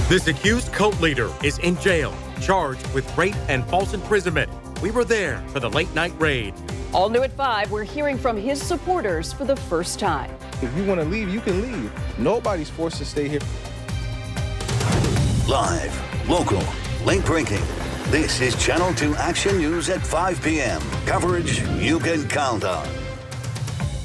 This accused cult leader is in jail, charged with rape and false imprisonment. We were there for the late-night raid. All new at 5, we're hearing from his supporters for the first time. If you want to leave, you can leave. Nobody's forced to stay here. Live, local, late-breaking. This is Channel 2 Action News at 5 p.m. Coverage you can count on.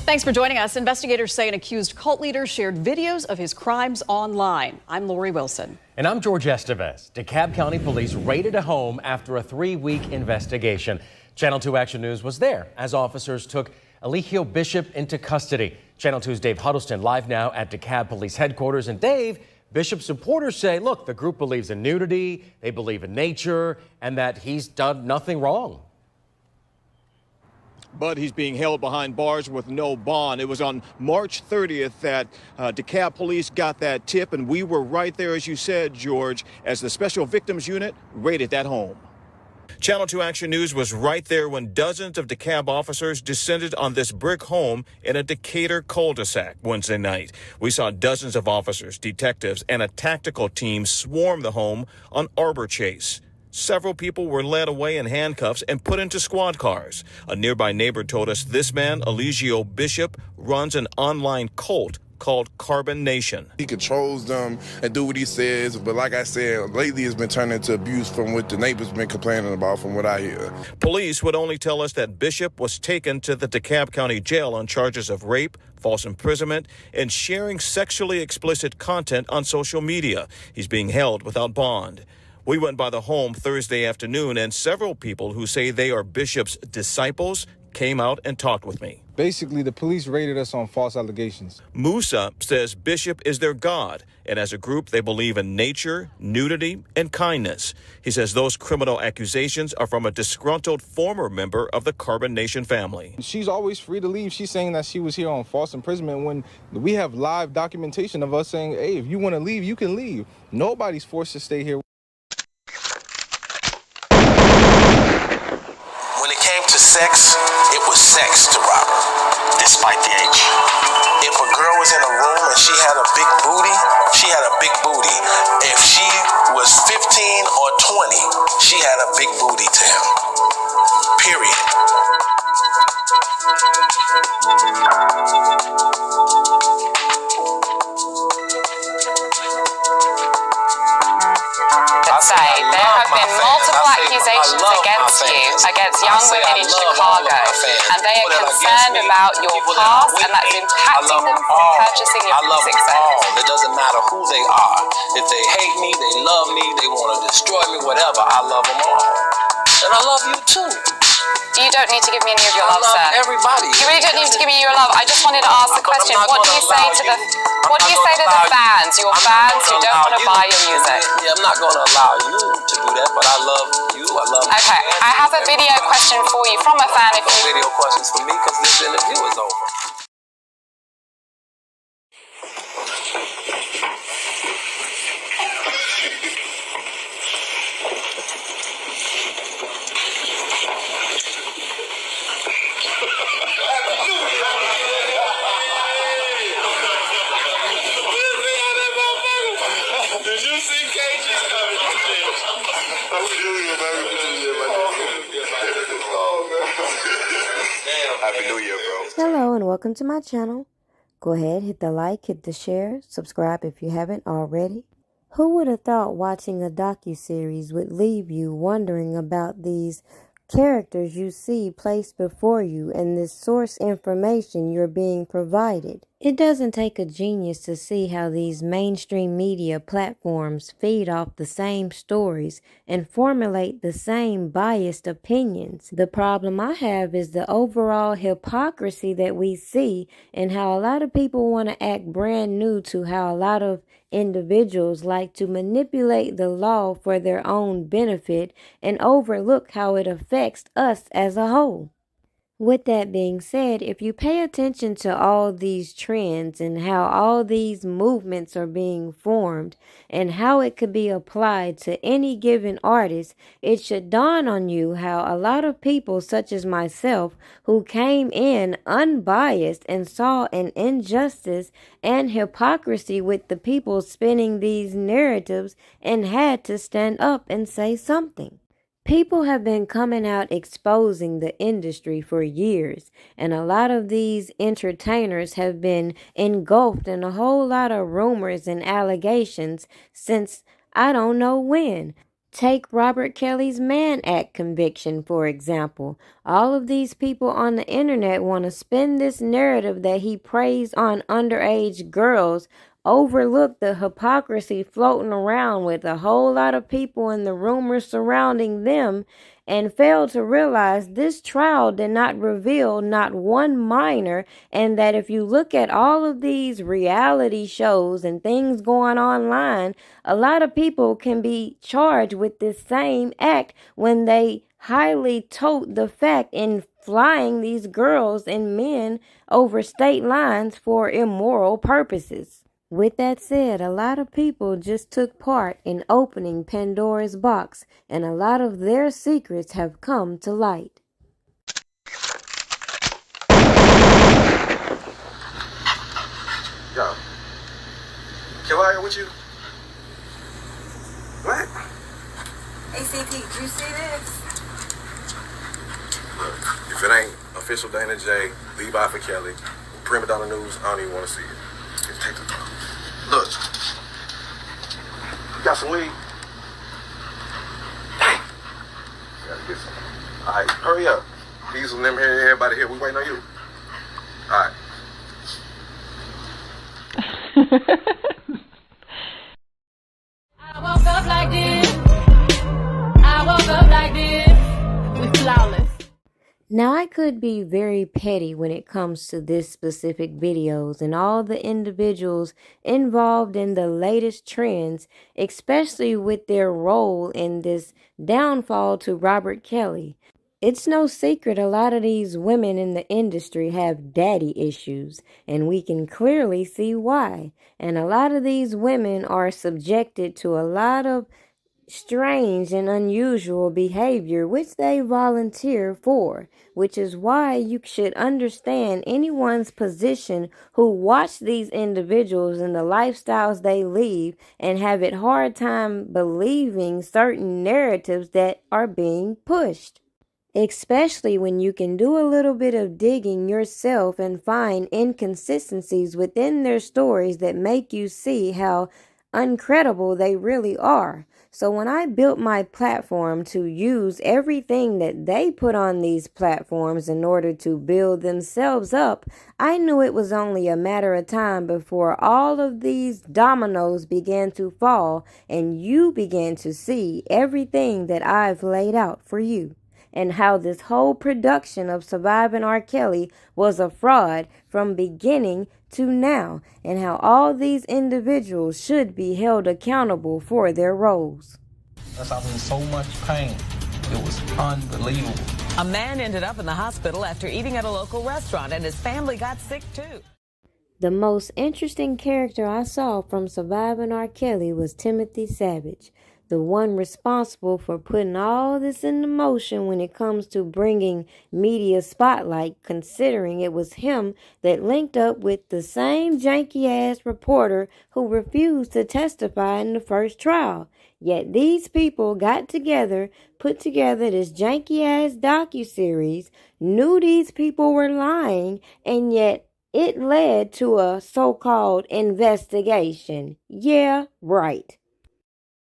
Thanks for joining us. Investigators say an accused cult leader shared videos of his crimes online. I'm Lori Wilson. And I'm George Estevez. DeKalb County Police raided a home after a 3-week investigation. Channel 2 Action News was there as officers took Eligio Bishop into custody. Channel 2's Dave Huddleston live now at DeKalb Police Headquarters. And Dave, Bishop's supporters say, look, the group believes in nudity, they believe in nature, and that he's done nothing wrong. But he's being held behind bars with no bond. It was on March 30th that DeKalb police got that tip, and we were right there, as you said, George, as the Special Victims Unit raided that home. Channel 2 Action News was right there when dozens of DeKalb officers descended on this brick home in a Decatur cul-de-sac Wednesday night. We saw dozens of officers, detectives, and a tactical team swarm the home on Arbor Chase. Several people were led away in handcuffs and put into squad cars. A nearby neighbor told us this man, Eligio Bishop, runs an online cult called Carbon Nation. He controls them and do what he says, but like I said, lately it's been turned into abuse from what the neighbors been complaining about from what I hear. Police would only tell us that Bishop was taken to the DeKalb County Jail on charges of rape, false imprisonment, and sharing sexually explicit content on social media. He's being held without bond. We went by the home Thursday afternoon, and several people who say they are Bishop's disciples came out and talked with me. Basically, the police raided us on false allegations. Musa says Bishop is their God, and as a group, they believe in nature, nudity, and kindness. He says those criminal accusations are from a disgruntled former member of the Carbon Nation family. She's always free to leave. She's saying that she was here on false imprisonment when we have live documentation of us saying, hey, if you want to leave, you can leave. Nobody's forced to stay here. Sex, it was sex to Robert, despite the age. If a girl was in a room and she had a big booty, she had a big booty. If she was 15 or 20, she had a big booty to him. Period. Say there have been multiple accusations against you, against young women in Chicago, and they are concerned about your past, and that's impacting them from purchasing your music service. It doesn't matter who they are. If they hate me, they love me, they want to destroy me, whatever, I love them all. And I love you too. You don't need to give me any of your love, sir. Everybody. You really don't need to give me your love. I just wanted to ask the question. What do you say to the fans, your fans who don't want to buy your music? Yeah, I'm not going to allow you to do that, but I love you. I love you. Okay, I have a video question for you from a fan. If you video questions for me, because this interview is over. Did you see Cage's coming? Happy New Year, bro. Hello and welcome to my channel. Go ahead, hit the like, hit the share, subscribe if you haven't already. Who would have thought watching a docuseries would leave you wondering about these characters you see placed before you and this source information you're being provided? It doesn't take a genius to see how these mainstream media platforms feed off the same stories and formulate the same biased opinions. The problem I have is the overall hypocrisy that we see and how a lot of people want to act brand new to how a lot of individuals like to manipulate the law for their own benefit and overlook how it affects us as a whole. With that being said, if you pay attention to all these trends and how all these movements are being formed and how it could be applied to any given artist, it should dawn on you how a lot of people such as myself who came in unbiased and saw an injustice and hypocrisy with the people spinning these narratives and had to stand up and say something. People have been coming out exposing the industry for years, and a lot of these entertainers have been engulfed in a whole lot of rumors and allegations since I don't know when. Take Robert Kelly's Mann Act conviction, for example. All of these people on the internet want to spin this narrative that he preys on underage girls, overlook the hypocrisy floating around with a whole lot of people and the rumors surrounding them, and fail to realize this trial did not reveal not one minor, and that if you look at all of these reality shows and things going online, a lot of people can be charged with this same act when they highly tote the fact in flying these girls and men over state lines for immoral purposes. With that said, a lot of people just took part in opening Pandora's box, and a lot of their secrets have come to light. Yo, Killer with you? What? ACT, did you see this? Look, if it ain't official Dana J, Levi for Kelly, Primadonnanews, I don't even want to see it. Just take the time. Look, you got some weed? Dang. Gotta get some. All right, hurry up. These and them here, everybody here, we waiting on you. All right. I woke up like this. I woke up like this. We flawless. Now, I could be very petty when it comes to this specific videos and all the individuals involved in the latest trends, especially with their role in this downfall to Robert Kelly. It's no secret a lot of these women in the industry have daddy issues, and we can clearly see why. And a lot of these women are subjected to a lot of strange and unusual behavior which they volunteer for, which is why you should understand anyone's position who watch these individuals and the lifestyles they lead and have it hard time believing certain narratives that are being pushed. Especially when you can do a little bit of digging yourself and find inconsistencies within their stories that make you see how uncredible they really are. So when I built my platform to use everything that they put on these platforms in order to build themselves up, I knew it was only a matter of time before all of these dominoes began to fall and you began to see everything that I've laid out for you, and how this whole production of Surviving R. Kelly was a fraud from beginning to now, and how all these individuals should be held accountable for their roles. I was in so much pain. It was unbelievable. A man ended up in the hospital after eating at a local restaurant, and his family got sick too. The most interesting character I saw from Surviving R. Kelly was Timothy Savage, the one responsible for putting all this into motion when it comes to bringing media spotlight, considering it was him that linked up with the same janky-ass reporter who refused to testify in the first trial. Yet these people got together, put together this janky-ass docuseries, knew these people were lying, and yet it led to a so-called investigation. Yeah, right.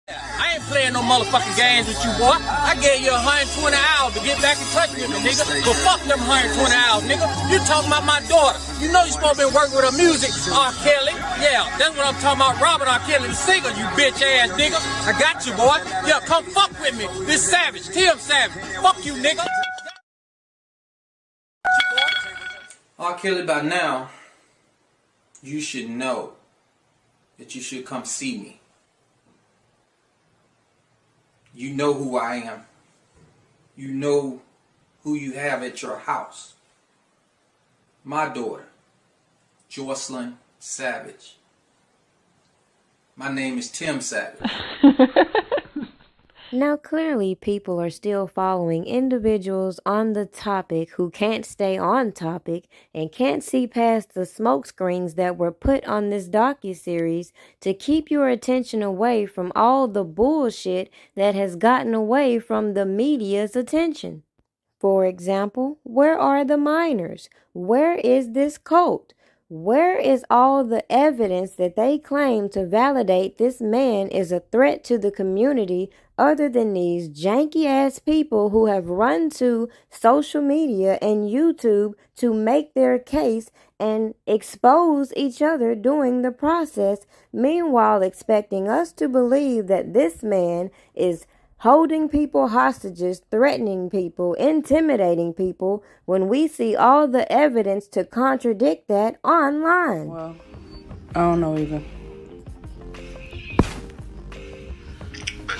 I ain't playing no motherfucking games with you, boy. I gave you 120 hours to get back in touch with me, nigga. But fuck them 120 hours, nigga. You talking about my daughter. You know you supposed to be working with her music, R. Kelly. Yeah, that's what I'm talking about, Robert R. Kelly, the singer, you bitch ass nigga. I got you, boy. Yeah, come fuck with me. This Savage, Tim Savage. Fuck you, nigga. R. Kelly, by now, you should know that you should come see me. You know who I am. You know who you have at your house. My daughter, Jocelyn Savage. My name is Tim Savage. Now, clearly, people are still following individuals on the topic who can't stay on topic and can't see past the smokescreens that were put on this docuseries to keep your attention away from all the bullshit that has gotten away from the media's attention. For example, where are the minors? Where is this cult? Where is all the evidence that they claim to validate this man is a threat to the community other than these janky-ass people who have run to social media and YouTube to make their case and expose each other during the process, meanwhile expecting us to believe that this man is holding people hostages, threatening people, intimidating people, when we see all the evidence to contradict that online? Well, I don't know either. But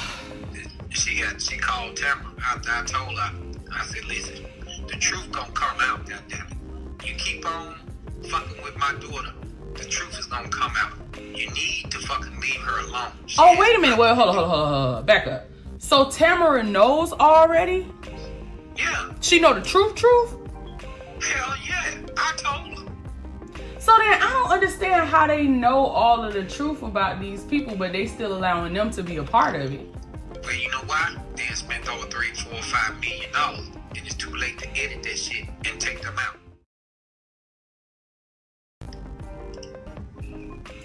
she called Tamara after I told her. I said, listen, the truth gonna come out, goddammit. You keep on fucking with my daughter, the truth is gonna come out. You need to fucking leave her alone. Oh, wait a minute. Wait, hold on. Back up. So Tamara knows already? Yeah. She know the truth? Hell yeah, I told her. So then I don't understand how they know all of the truth about these people, but they still allowing them to be a part of it. Well, you know why? They had spent over $3, $4, $5 million, and it's too late to edit that shit and take them out.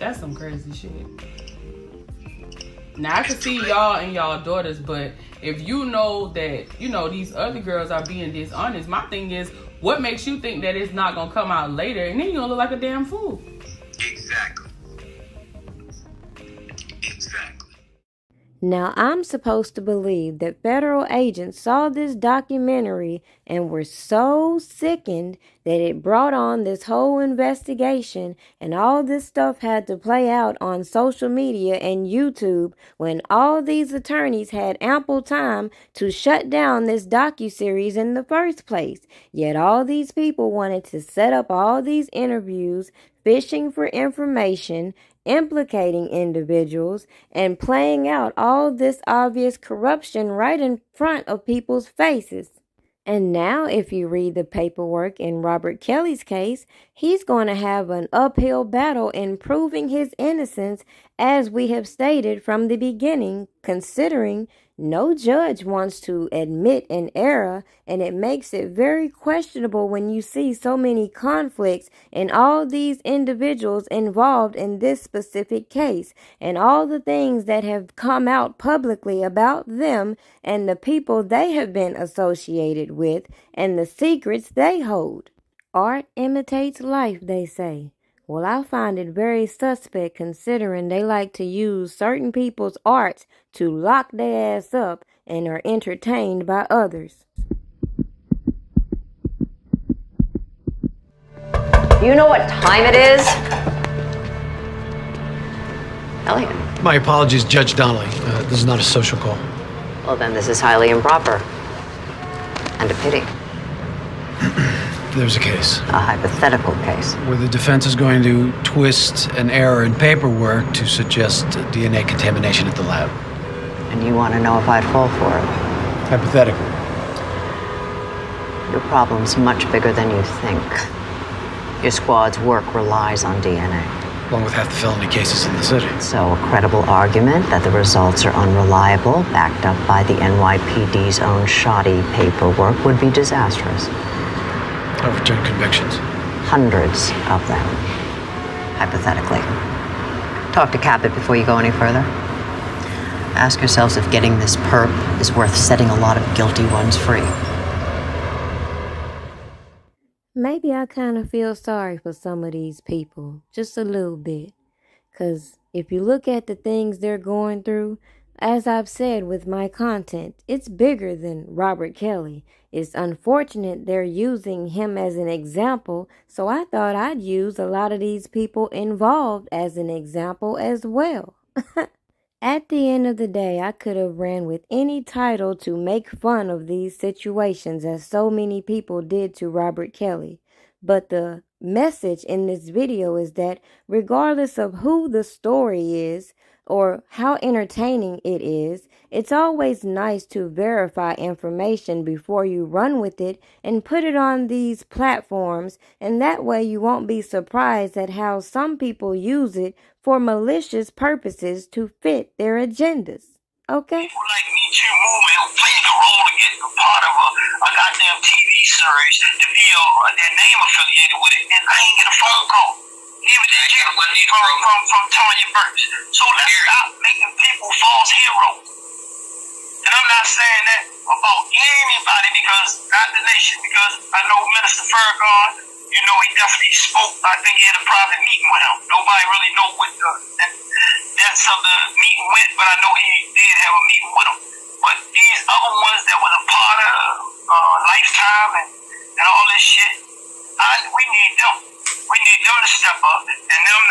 That's some crazy shit. Now I can see y'all and y'all daughters, but if you know that, you know, these other girls are being dishonest, my thing is, what makes you think that it's not gonna come out later and then you're gonna look like a damn fool? Exactly. Now, I'm supposed to believe that federal agents saw this documentary and were so sickened that it brought on this whole investigation, and all this stuff had to play out on social media and YouTube when all these attorneys had ample time to shut down this docuseries in the first place. Yet all these people wanted to set up all these interviews, fishing for information, implicating individuals, and playing out all this obvious corruption right in front of people's faces. And now, if you read the paperwork in Robert Kelly's case, he's going to have an uphill battle in proving his innocence, as we have stated from the beginning, considering no judge wants to admit an error, and it makes it very questionable when you see so many conflicts in all these individuals involved in this specific case, and all the things that have come out publicly about them and the people they have been associated with and the secrets they hold. Art imitates life, they say. Well, I find it very suspect considering they like to use certain people's arts to lock their ass up and are entertained by others. You know what time it is? Elliot. My apologies, Judge Donnelly. This is not a social call. Well, then this is highly improper. And a pity. There's a case. A hypothetical case. Where the defense is going to twist an error in paperwork to suggest DNA contamination at the lab. And you want to know if I'd fall for it? Hypothetically. Your problem's much bigger than you think. Your squad's work relies on DNA. Along with half the felony cases in the city. So a credible argument that the results are unreliable, backed up by the NYPD's own shoddy paperwork, would be disastrous. Overturned convictions. Hundreds of them, hypothetically. Talk to Caput before you go any further. Ask yourselves if getting this perp is worth setting a lot of guilty ones free. Maybe I kind of feel sorry for some of these people, just a little bit. 'Cause if you look at the things they're going through, as I've said with my content, it's bigger than Robert Kelly. It's unfortunate they're using him as an example, so I thought I'd use a lot of these people involved as an example as well. At the end of the day, I could have ran with any title to make fun of these situations, as so many people did to Robert Kelly. But the message in this video is that regardless of who the story is or how entertaining it is, it's always nice to verify information before you run with it and put it on these platforms, and that way you won't be surprised at how some people use it for malicious purposes to fit their agendas. Okay? People like Me Too movement who played the role to get a part of a goddamn TV series to be their name affiliated with it, and I ain't get a phone call. Even that chick from Tanya Burks. So let's stop making people false heroes. And I'm not saying that about anybody because not the nation, because I know Minister Farrakhan, you know, he definitely spoke. I think he had a private meeting with him. Nobody really know what the depths of the meeting went, but I know he did have a meeting with him. But these other ones that was a part of Lifetime and all this shit, we need them. We need them to step up and them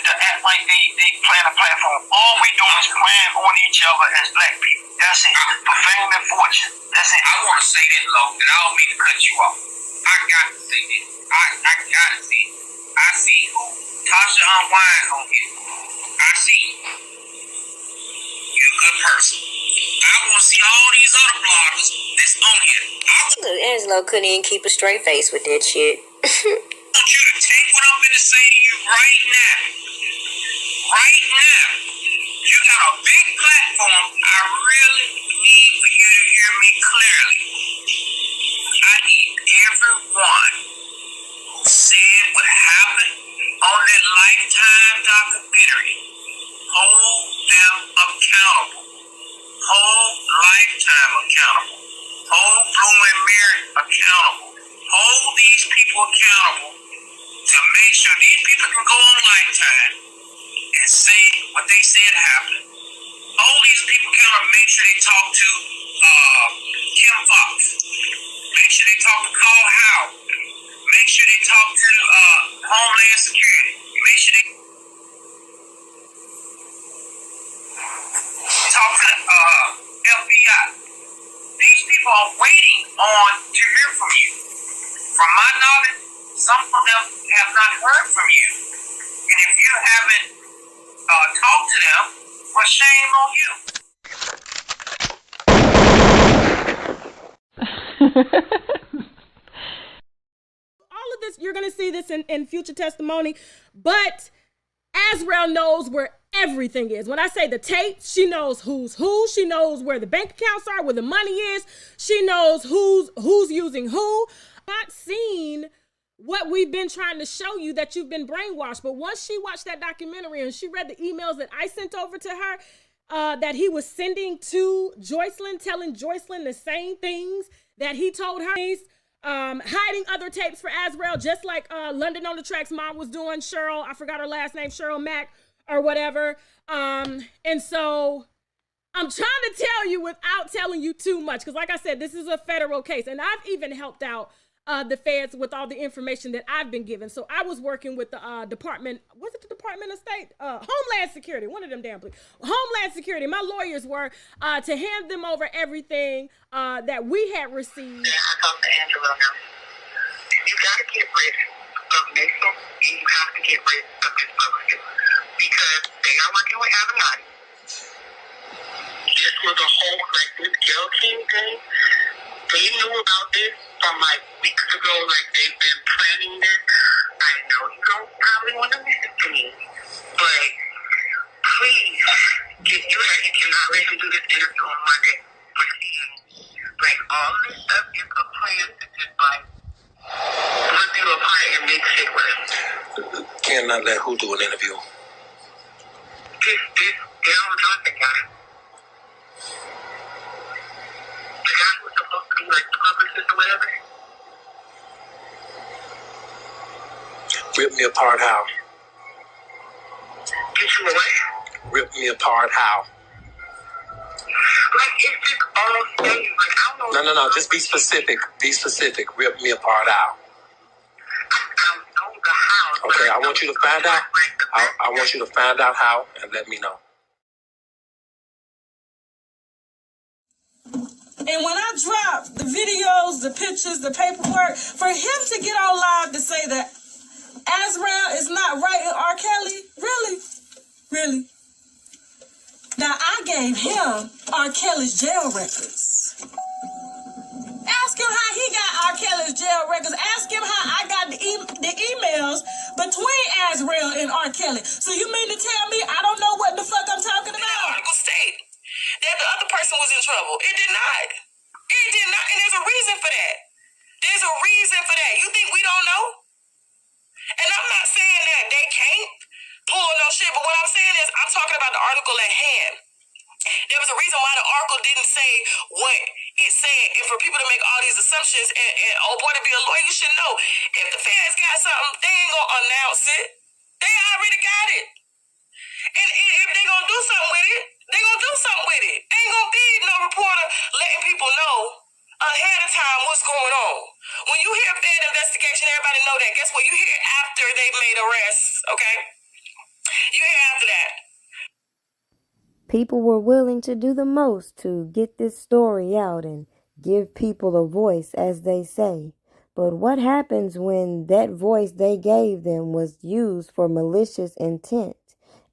to act like they plan a platform. All we doing is playing on each other as black people. That's it. For fame and fortune. That's it. I want to say this, Lo, and I don't mean to cut you off. I got to say this. I got to say it. I see who Tasha Unwind on here. I see you. You're a good person. I want to see all these other bloggers that's on here. Look, Angelo couldn't even keep a straight face with that shit. I want you to take what I'm going to say to you right now. Right now. You got a big platform. I really need for you to hear me clearly. I need everyone who said what happened on that Lifetime documentary, hold them accountable. Hold Lifetime accountable. Hold Blue and Mary accountable. Hold these people accountable to make sure these people can go on Lifetime and say what they said happened. Hold these people accountable. Make sure they talk to Kim Fox. Make sure they talk to Carl Howard. Make sure they talk to Homeland Security. Make sure they talk to the FBI. These people are waiting on to hear from you. From my knowledge, some of them have not heard from you. And if you haven't talked to them, well, shame on you. All of this, you're going to see this in future testimony, but Azrael knows where everything is. When I say the tape, she knows who's who. She knows where the bank accounts are, where the money is. She knows who's using who. Not seen what we've been trying to show you, that you've been brainwashed. But once she watched that documentary and she read the emails that I sent over to her, that he was sending to Joycelyn, telling Joycelyn the same things that he told her, hiding other tapes for Azrael, just like London on the Track's mom was doing, Cheryl, I forgot her last name, Cheryl Mack or whatever. And so I'm trying to tell you without telling you too much, because like I said, this is a federal case, and I've even helped out the feds with all the information that I've been given. So I was working with the Department, was it the Department of State? Homeland Security, one of them damn please. Homeland Security, my lawyers were to hand them over everything that we had received. I talked to Angelo now. You got to get rid of Mason, and you have to get rid of this public, because they are working with Avenatti. This was a whole, like, this Gail King thing. They knew about this from like weeks ago, like they've been planning this. I know you don't probably want to listen to me, but please, you cannot let him do this interview on Monday. Like, all this stuff is a plan to just like put you apart and make shit worse. Cannot let who do an interview? This Daryl Johnson guy. The guy who's supposed to be like the publicist or whatever. Rip me apart how? Get you away? Rip me apart how? Like, it's just all things. Like, I don't know. No. Just be specific. Be specific. Rip me apart how? I don't know the how. Okay, I want you to find out. I want you to find out how and let me know. And when I dropped the videos, the pictures, the paperwork, for him to get on live to say that Azrael is not writing R. Kelly? Really? Really? Now, I gave him R. Kelly's jail records. Ask him how he got R. Kelly's jail records. Ask him how I got the emails between Azrael and R. Kelly. So you mean to tell me I don't know what the fuck I'm talking about? The article state that the other person was in trouble. It did not. It did not. And there's a reason for that. There's a reason for that. You think we don't know? And I'm not saying that they can't pull no shit, but what I'm saying is I'm talking about the article at hand. There was a reason why the article didn't say what it said, and for people to make all these assumptions, and oh boy, to be a lawyer, you should know. If the feds got something, they ain't gonna announce it. They already got it. And if they gonna do something with it, they gonna do something with it. Ain't gonna be no reporter letting people know ahead of time what's going on. When you hear Fed investigation, everybody know that. Guess what? You hear after they've made arrests, okay? You hear after that. People were willing to do the most to get this story out and give people a voice, as they say. But what happens when that voice they gave them was used for malicious intent?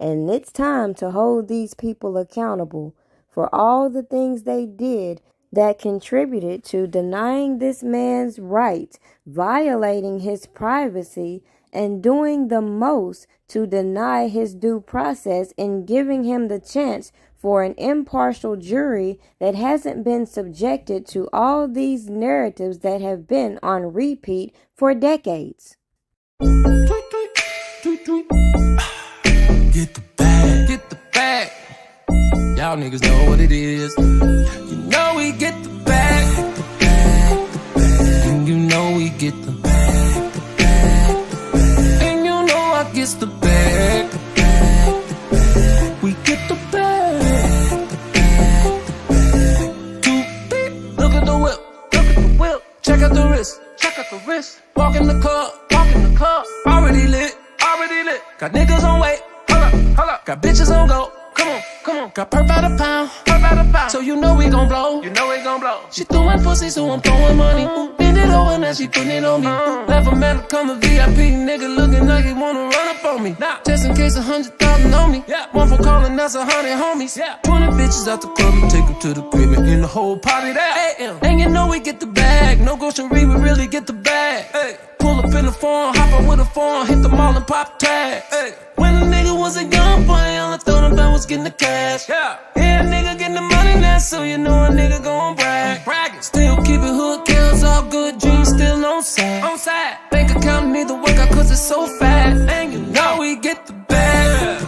And it's time to hold these people accountable for all the things they did that contributed to denying this man's rights, violating his privacy, and doing the most to deny his due process in giving him the chance for an impartial jury that hasn't been subjected to all these narratives that have been on repeat for decades. Get the bag. Get the bag. Y'all niggas know what it is. You know we get the bag. Get the bag. And you know we get the bag. And you know I gets the bag. We get the bag. Too big. Look at the whip. Look at the whip. Check out the wrist. Check out the wrist. Walk in the club. Walk in the club. Already lit. Already lit. Got niggas on wait. Hold up, got bitches on go. Come on, come on. Got perp out a pound, perp out a pound. So you know we gon' blow. You know we gon' blow. She throwing pussy, so I'm throwing money. Bend it over, now she putting it on me. Left a man to come a VIP, nigga looking like he wanna run up on me. Now, just in case 100,000 on me. Yeah. One for calling, that's 100 homies. Yeah. 20 bitches out the club and take them to the crib and in the whole party there. And you know we get the bag. No grocery, we really get the bag. Hey. Pull up in the phone, hop up with a phone, hit the mall and pop tags. Hey. When a nigga was a young boy, all I thought about was getting the cash. Yeah, yeah, nigga getting the money now, so you know a nigga gon' brag. Bragging, still keep it hood, counts all good, dreams still on side. On side, bank account need to work out 'cause it's so fat. And you know we get the bag.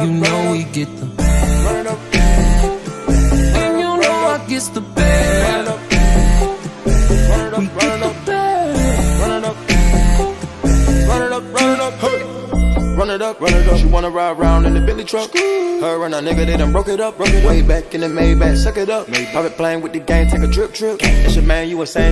You know we get the bag. And you know I gets the bag. We get the bag. Run it up, hey. Run it up, she wanna ride around in the Bentley truck. Her and a nigga, they done broke it up. Way back in the Maybach, suck it up. Private plane with the gang, take a trip. That's your man, you a saying.